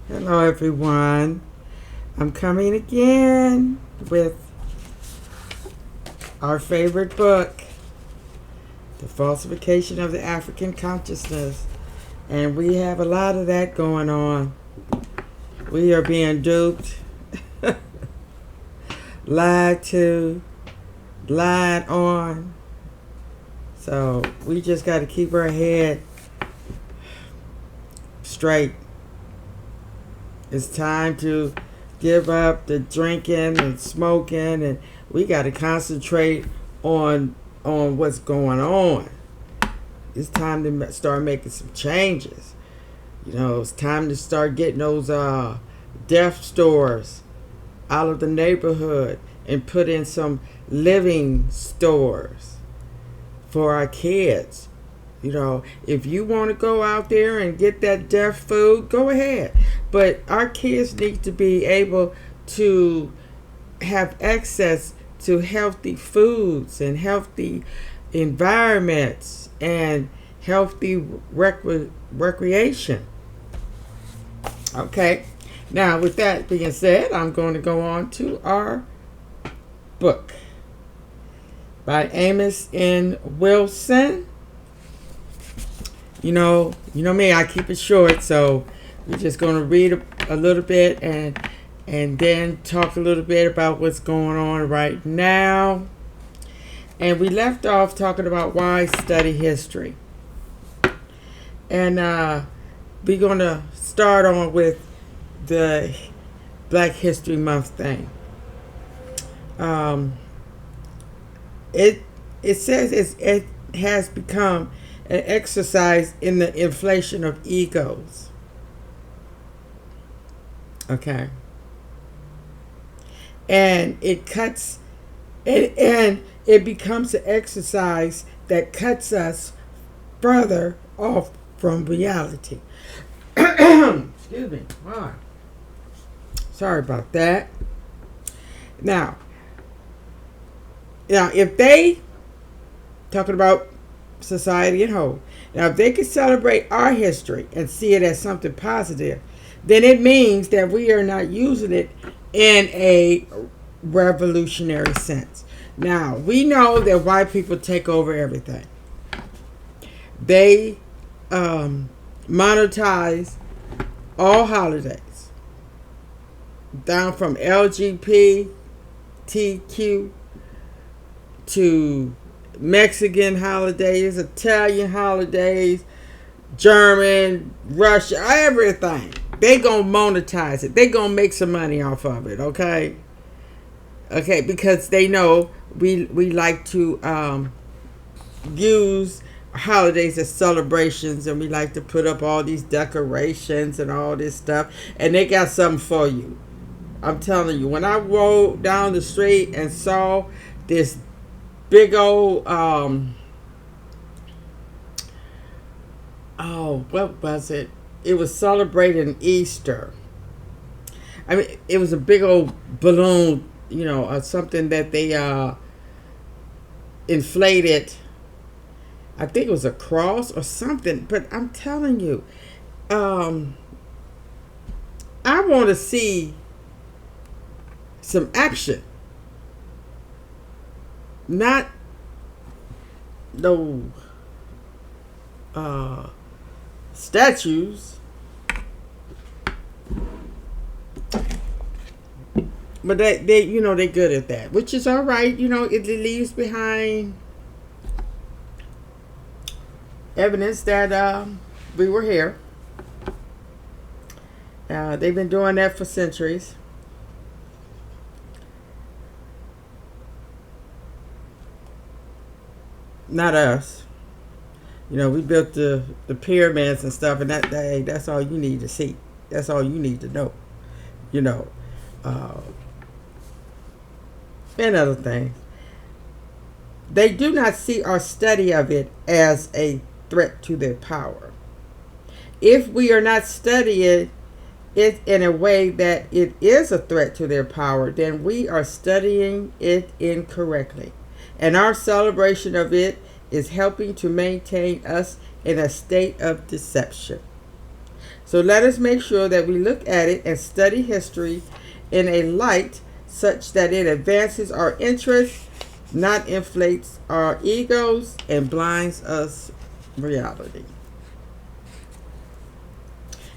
Hello, everyone. I'm coming again with our favorite book, The Falsification of the African Consciousness. And we have a lot of that going on. We are being duped, lied to, lied on. So we just got to keep our head straight. It's time to give up the drinking and smoking, and we got to concentrate on what's going on. It's time to start making some changes. It's time to start getting those deaf stores out of the neighborhood and put in some living stores for our kids. If you want to go out there and get that deaf food, go ahead. But our kids need to be able to have access to healthy foods and healthy environments and healthy recreation. Okay. Now, with that being said, I'm going to go on to our book by Amos N. Wilson. You know me, I keep it short, so we're just going to read a little bit and then talk a little bit about what's going on right now. And we left off talking about why study history. And we're going to start on with the Black History Month thing. It says it has become an exercise in the inflation of egos. Okay. And it becomes an exercise that cuts us further off from reality. Excuse me. Wow. Sorry about that. Now, if they talking about society and whole. Now, if they could celebrate our history and see it as something positive, then it means that we are not using it in a revolutionary sense. Now, we know that white people take over everything. They monetize all holidays, down from LGBTQ to Mexican holidays, Italian holidays, German, Russia, everything. They gonna monetize it. They gonna make some money off of it, okay? Okay, because they know we like to use holidays as celebrations, and we like to put up all these decorations and all this stuff, and they got something for you. I'm telling you, when I rode down the street and saw this big old what was it? It was celebrating Easter. I mean, it was a big old balloon, or something that they inflated. I think it was a cross or something, but I'm telling you, I want to see some action. Not no statues, but they they're good at that, which is all right. It leaves behind evidence that we were here. They've been doing that for centuries. Not us. We built the pyramids and stuff, and that's all you need to see. That's all you need to know. And other things. They do not see our study of it as a threat to their power. If we are not studying it in a way that it is a threat to their power, then we are studying it incorrectly. And our celebration of it is helping to maintain us in a state of deception. So let us make sure that we look at it and study history in a light such that it advances our interests, not inflates our egos and blinds us reality.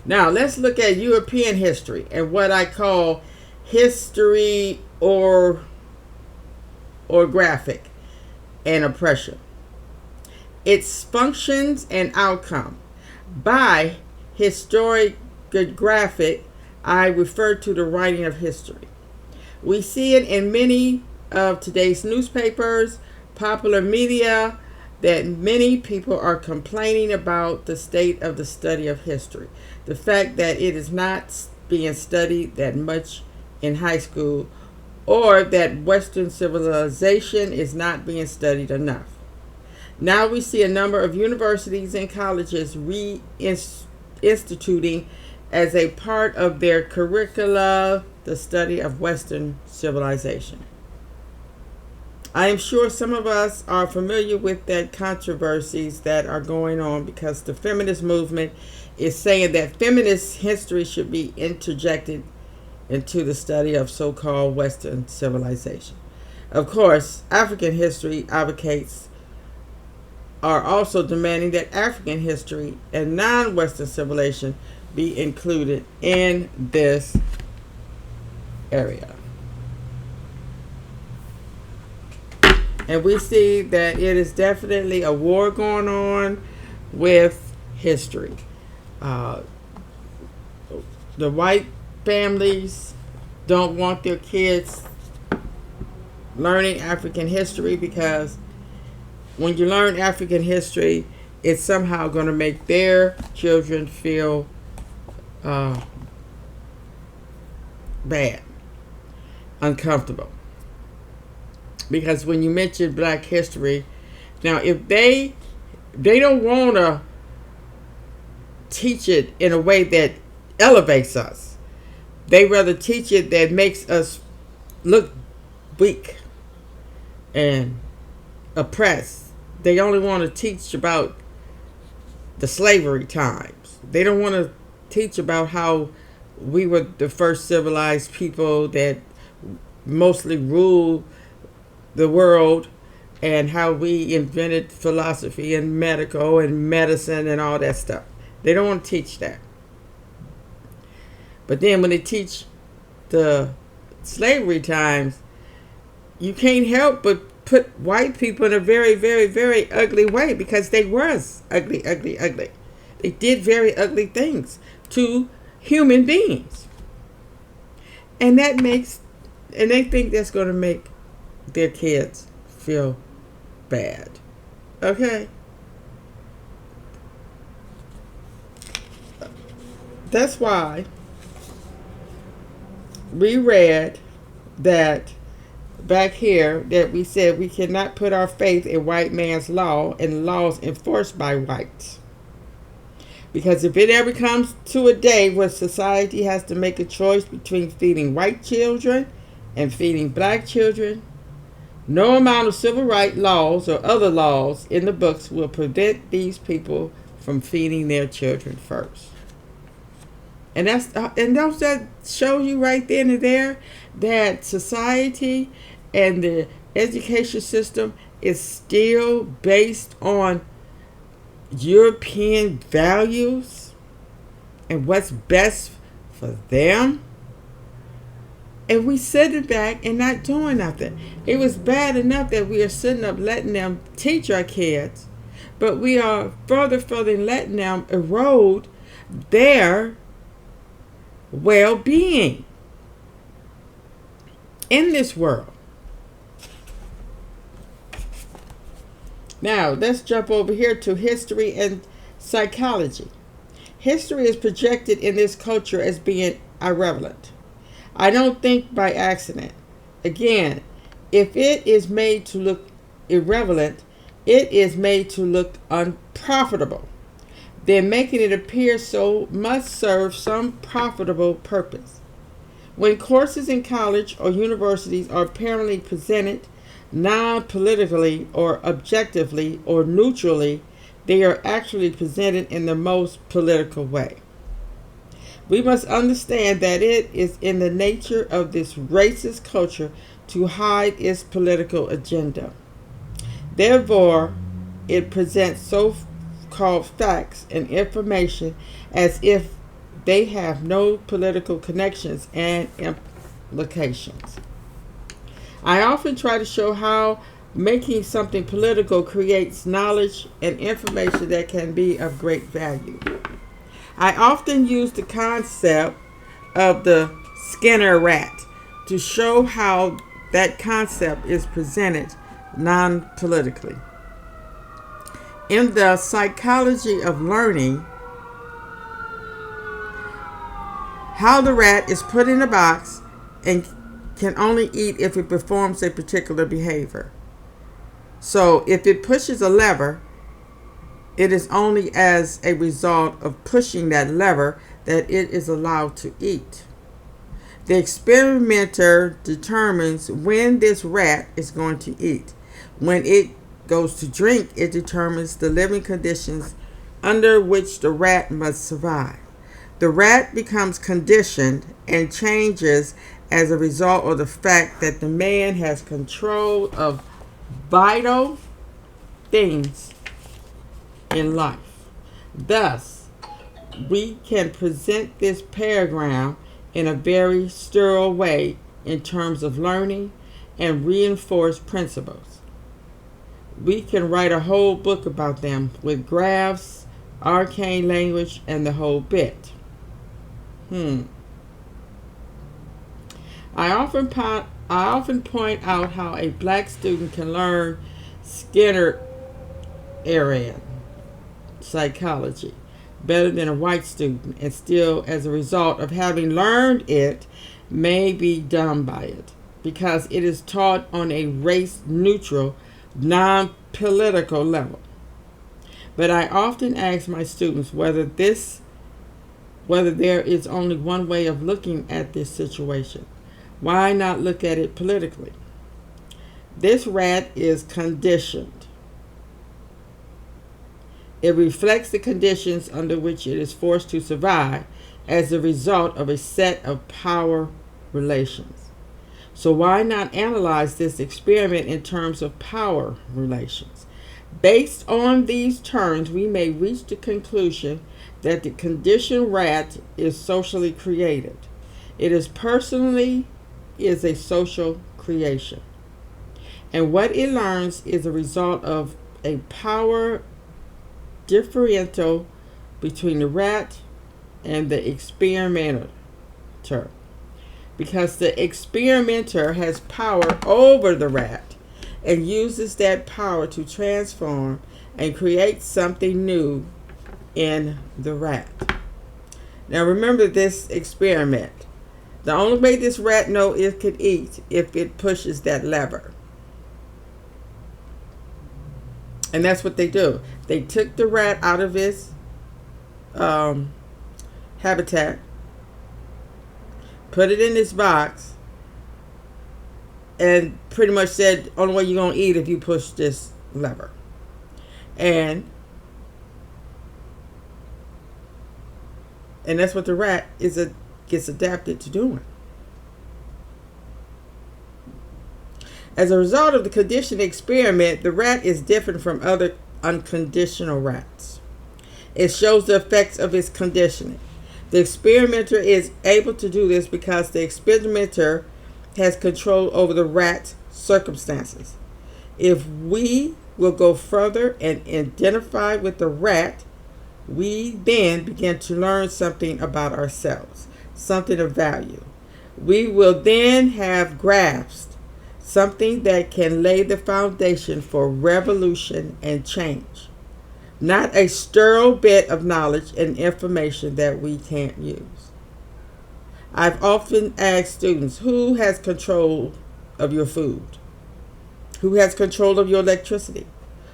Now let's look at European history and what I call history or graphic and oppression. Its functions and outcome. By historiographic, I refer to the writing of history. We see it in many of today's newspapers, popular media, that many people are complaining about the state of the study of history. The fact that it is not being studied that much in high school, or that Western civilization is not being studied enough. Now we see a number of universities and colleges reinstituting as a part of their curricula the study of Western civilization. I am sure some of us are familiar with the controversies that are going on because the feminist movement is saying that feminist history should be interjected into the study of so-called Western civilization. Of course, African history advocates are also demanding that African history and non-Western civilization be included in this area. And we see that it is definitely a war going on with history. The white families don't want their kids learning African history because when you learn African history, it's somehow going to make their children feel bad, uncomfortable. Because when you mention black history, now if they don't want to teach it in a way that elevates us, they rather teach it that makes us look weak and oppressed. They only want to teach about the slavery times. They don't want to teach about how we were the first civilized people that mostly ruled the world and how we invented philosophy and medical and medicine and all that stuff. They don't want to teach that. But then when they teach the slavery times, you can't help but put white people in a very, very, very ugly way because they was ugly. They did very ugly things to human beings. And they think that's going to make their kids feel bad. Okay? That's why we read that back here that we said we cannot put our faith in white man's law and laws enforced by whites. Because if it ever comes to a day where society has to make a choice between feeding white children and feeding black children, no amount of civil rights laws or other laws in the books will prevent these people from feeding their children first. And don't that show you right then and there that society and the education system is still based on European values and what's best for them? And we sitting back and not doing nothing. It was bad enough that we are sitting up letting them teach our kids, but we are further letting them erode their well-being in this world. Now, let's jump over here to history and psychology. History is projected in this culture as being irrelevant. I don't think by accident. Again, if it is made to look irrelevant, it is made to look unprofitable. Then making it appear so must serve some profitable purpose. When courses in college or universities are apparently presented non-politically or objectively or neutrally, they are actually presented in the most political way. We must understand that it is in the nature of this racist culture to hide its political agenda. Therefore, it presents so called facts and information as if they have no political connections and implications. I often try to show how making something political creates knowledge and information that can be of great value. I often use the concept of the Skinner rat to show how that concept is presented non politically. In the psychology of learning, how the rat is put in a box and can only eat if it performs a particular behavior. So if it pushes a lever, it is only as a result of pushing that lever that it is allowed to eat. The experimenter determines when this rat is going to eat. When it goes to drink, it determines the living conditions under which the rat must survive. The rat becomes conditioned and changes as a result of the fact that the man has control of vital things in life. Thus, we can present this paragraph in a very sterile way in terms of learning and reinforce principles. We can write a whole book about them with graphs, arcane language, and the whole bit. I often point out how a black student can learn Skinnerian psychology better than a white student, and still, as a result of having learned it, may be dumb by it, because it is taught on a race-neutral, non-political level. But I often ask my students whether there is only one way of looking at this situation. Why not look at it politically? This rat is conditioned. It reflects the conditions under which it is forced to survive as a result of a set of power relations. So why not analyze this experiment in terms of power relations? Based on these terms, we may reach the conclusion that the conditioned rat is socially created. It is a social creation. And what it learns is a result of a power differential between the rat and the experimenter. Because the experimenter has power over the rat and uses that power to transform and create something new in the rat. Now remember this experiment. The only way this rat knows it could eat if it pushes that lever. And that's what they do. They took the rat out of its habitat, put it in this box, and pretty much said, only way you're going to eat if you push this lever. And that's what the rat gets adapted to doing. As a result of the conditioned experiment, the rat is different from other unconditional rats. It shows the effects of its conditioning. The experimenter is able to do this because the experimenter has control over the rat's circumstances. If we will go further and identify with the rat, we then begin to learn something about ourselves, something of value. We will then have grasped something that can lay the foundation for revolution and change, not a sterile bit of knowledge and information that we can't use. I've often asked students, who has control of your food? Who has control of your electricity?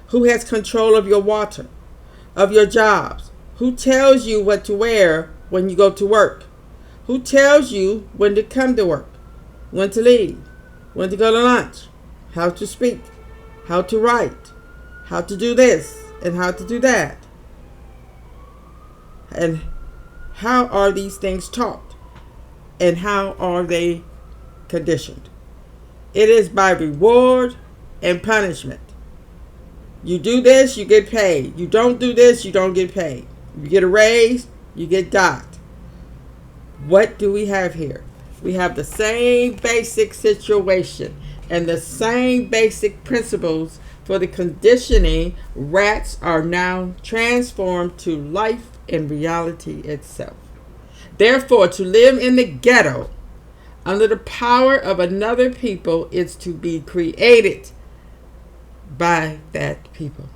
Who has control of your water, of your jobs? Who tells you what to wear when you go to work? Who tells you when to come to work, when to leave, when to go to lunch, how to speak, how to write, how to do this, and how to do that? And How are these things taught? And how are they conditioned? It is by reward and punishment. You do this, you get paid. You don't do this, you don't get paid. You get a raise, you get docked. What do we have here? We have the same basic situation and the same basic principles for the conditioning. Rats are now transformed to life in reality itself. Therefore, to live in the ghetto under the power of another people is to be created by that people.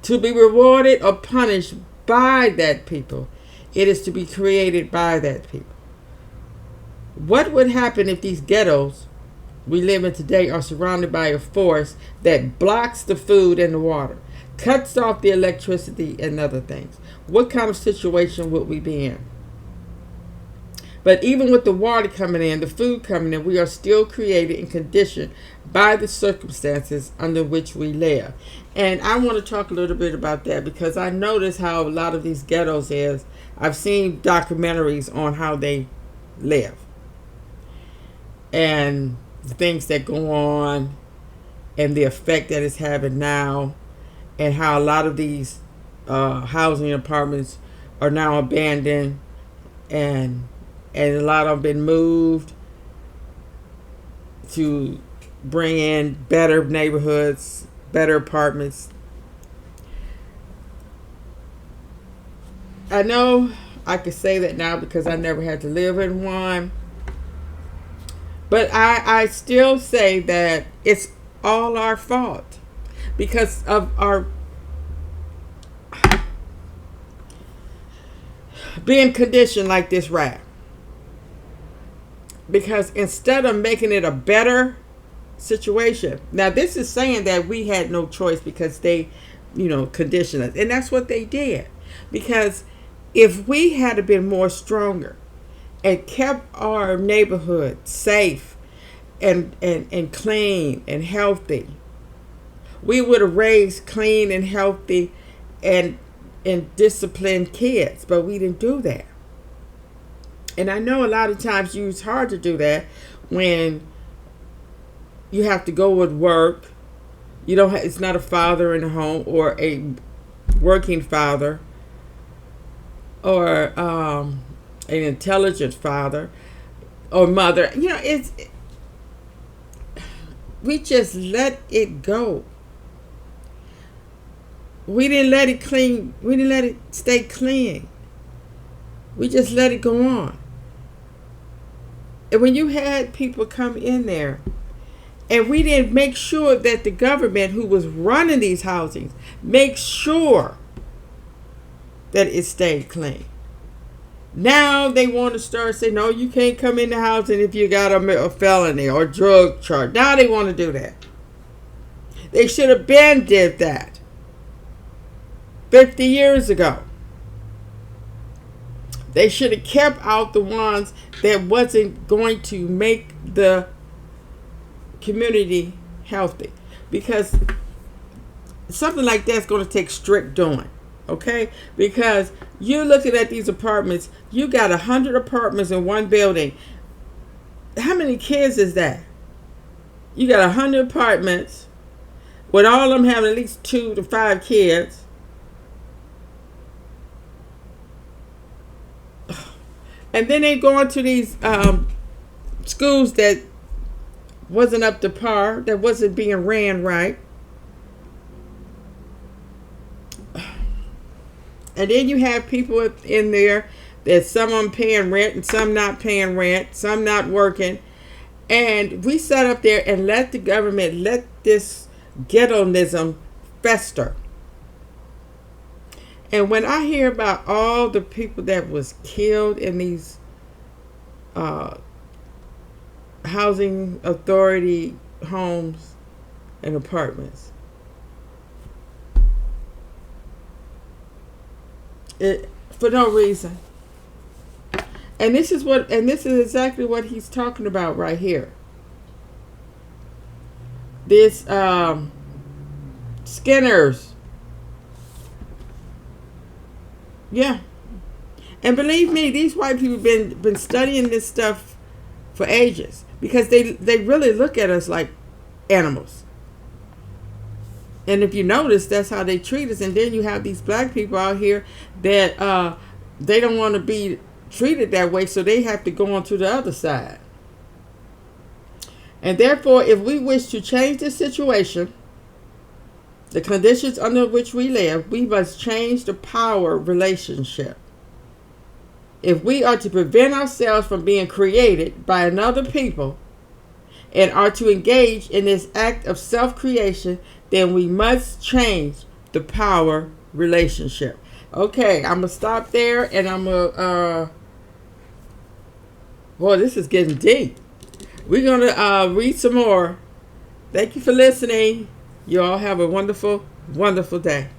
To be rewarded or punished by that people, it is to be created by that people. What would happen if these ghettos we live in today are surrounded by a force that blocks the food and the water, cuts off the electricity and other things? What kind of situation would we be in? But even with the water coming in, the food coming in, we are still created and conditioned by the circumstances under which we live. And I want to talk a little bit about that because I notice how a lot of these ghettos is. I've seen documentaries on how they live and the things that go on and the effect that it's having now, and how a lot of these housing apartments are now abandoned, and a lot of them been moved to bring in better neighborhoods, better apartments. I know I could say that now because I never had to live in one, but I still say that it's all our fault because of our being conditioned like this rat. Because instead of making it a better situation, now this is saying that we had no choice because they, conditioned us, and that's what they did. Because if we had been more stronger and kept our neighborhood safe and clean and healthy, we would have raised clean and healthy and disciplined kids, but we didn't do that. And I know a lot of times it's hard to do that when you have to go with work. It's not a father in the home or a working father or an intelligent father or mother. We just let it go. We didn't let it clean. We didn't let it stay clean. We just let it go on. And when you had people come in there, and we didn't make sure that the government who was running these housings make sure that it stayed clean. Now they want to start saying, no, you can't come in the housing if you got a felony or drug charge. Now they want to do that. They should have been did that 50 years ago. They should have kept out the ones that wasn't going to make the community healthy. Because something like that's going to take strict doing. Okay? Because you're looking at these apartments. You got 100 apartments in one building. How many kids is that? You got 100 apartments with all of them having at least 2 to 5 kids. And then they go into these schools that wasn't up to par, that wasn't being ran right. And then you have people in there that some of them paying rent and some not paying rent, some not working. And we sat up there and let the government let this ghettoism fester. And when I hear about all the people that was killed in these housing authority homes and apartments, for no reason. And this is exactly what he's talking about right here. This Skinners. Yeah. And believe me, these white people been studying this stuff for ages, because they really look at us like animals. And if you notice, that's how they treat us. And then you have these black people out here that they don't want to be treated that way, so they have to go on to the other side. And therefore, if we wish to change the situation, the conditions under which we live, we must change the power relationship. If we are to prevent ourselves from being created by another people and are to engage in this act of self-creation, then we must change the power relationship. Okay, I'm going to stop there, and I'm going to... boy, this is getting deep. We're going to read some more. Thank you for listening. You all have a wonderful, wonderful day.